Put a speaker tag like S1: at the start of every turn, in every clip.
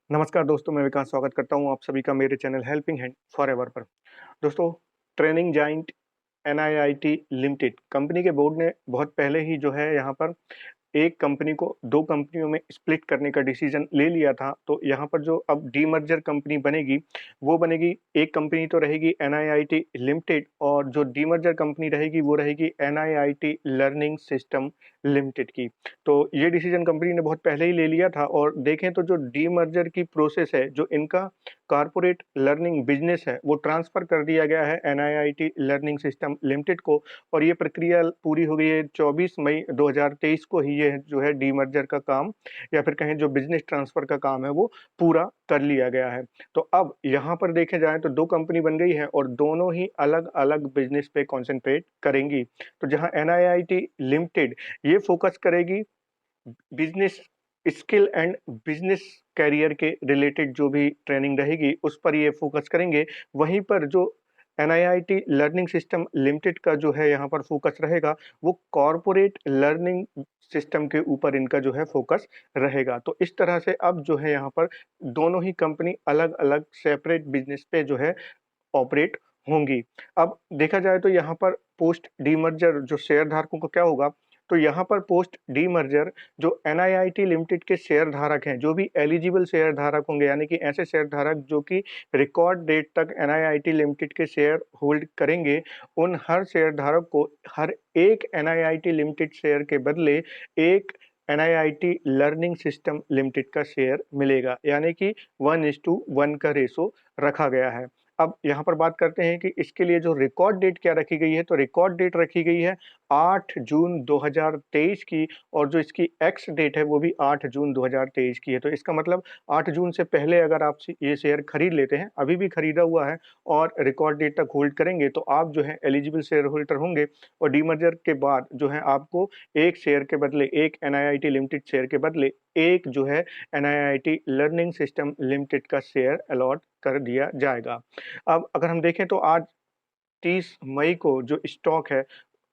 S1: नमस्कार दोस्तों, मैं विकास स्वागत करता हूँ आप सभी का मेरे चैनल हेल्पिंग हैंड फॉरएवर पर। दोस्तों, training giant NIIT limited company के बोर्ड ने बहुत पहले ही जो है यहाँ पर एक कंपनी को 2 कंपनियों में स्प्लिट करने का डिसीजन ले लिया था। तो यहाँ पर जो अब डीमर्जर कंपनी बनेगी, वो बनेगी, एक कंपनी तो रहेगी एनआईआईटी लिमिटेड और जो डीमर्जर कंपनी रहेगी वो रहेगी एनआईआईटी लर्निंग सिस्टम लिमिटेड की। तो ये डिसीजन कंपनी ने बहुत पहले ही ले लिया था और देखें तो जो डीमर्जर की प्रोसेस है, जो इनका कॉर्पोरेट लर्निंग बिज़नेस है, वो ट्रांसफ़र कर दिया गया है एनआईआईटी लर्निंग सिस्टम लिमिटेड को और ये प्रक्रिया पूरी हो गई है 24 मई 2023 को ही ये जो है डीमर्जर का काम या फिर कहें जो बिज़नेस ट्रांसफ़र का काम है वो पूरा कर लिया गया है। तो अब यहाँ पर देखे जाएँ तो 2 कंपनी बन गई है और दोनों ही अलग-अलग बिज़नेस पे कॉन्संट्रेट करेंगी। तो जहाँ एनआईआईटी लिमिटेड ये फ़ोकस करेगी business skill and business career के रिलेटेड जो भी ट्रेनिंग रहेगी, उस पर ये फ़ोकस करेंगे। वहीं पर जो एनआईआईटी लर्निंग सिस्टम लिमिटेड का जो है यहाँ पर फ़ोकस रहेगा, वो कॉर्पोरेट लर्निंग सिस्टम के ऊपर इनका जो है फ़ोकस रहेगा। तो इस तरह से अब जो है यहाँ पर दोनों ही कंपनी अलग-अलग सेपरेट बिज़नेस पे जो है ऑपरेट होंगी। अब देखा जाए तो यहाँ पर पोस्ट डीमर्जर जो शेयरधारकों को क्या होगा, तो यहाँ पर पोस्ट डीमर्जर जो एनआईआईटी लिमिटेड के शेयरधारक हैं, जो भी एलिजिबल शेयरधारक होंगे, यानी कि ऐसे शेयरधारक जो कि रिकॉर्ड डेट तक एनआईआईटी लिमिटेड के शेयर होल्ड करेंगे, उन हर शेयरधारक को हर एक एनआईआईटी लिमिटेड शेयर के बदले एक एनआईआईटी लर्निंग सिस्टम लिमिटेड का शेयर मिलेगा, यानी कि 1:1 का रेशो रखा गया है। अब यहाँ पर बात करते हैं कि इसके लिए जो रिकॉर्ड डेट क्या रखी गई है, तो रिकॉर्ड डेट रखी गई है 8 जून 2023 की और जो इसकी एक्स डेट है वो भी 8 जून 2023 की है। तो इसका मतलब 8 जून से पहले अगर आप ये शेयर खरीद लेते हैं, अभी भी खरीदा हुआ है और रिकॉर्ड डेट तक होल्ड करेंगे, तो आप जो है एलिजिबल शेयर होल्डर होंगे और डीमर्जर के बाद जो है आपको एक शेयर के बदले, एक एनआईआईटी लिमिटेड शेयर के बदले एक जो है एनआईआईटी लर्निंग सिस्टम लिमिटेड का शेयर अलॉट कर दिया जाएगा। अब अगर हम देखें तो आज 30 मई को जो स्टॉक है,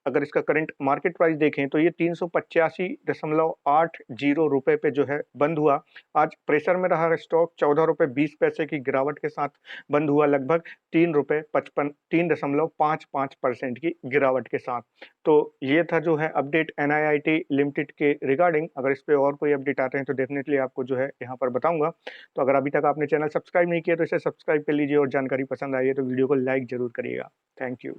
S1: अगर इसका करंट मार्केट प्राइस देखें तो ये 385.80 रुपए पे जो है बंद हुआ। आज प्रेशर में रहा स्टॉक, ₹14.20 की गिरावट के साथ बंद हुआ, लगभग ₹3.55% की गिरावट के साथ। तो ये था जो है अपडेट एनआईआईटी लिमिटेड के रिगार्डिंग। अगर इस पे और कोई अपडेट आते हैं तो डेफिनिटली आपको जो है यहाँ पर बताऊँगा। तो अगर अभी तक आपने चैनल सब्सक्राइब नहीं किया तो इसे सब्सक्राइब कर लीजिए और जानकारी पसंद आई है तो वीडियो को लाइक ज़रूर करिएगा। Thank you.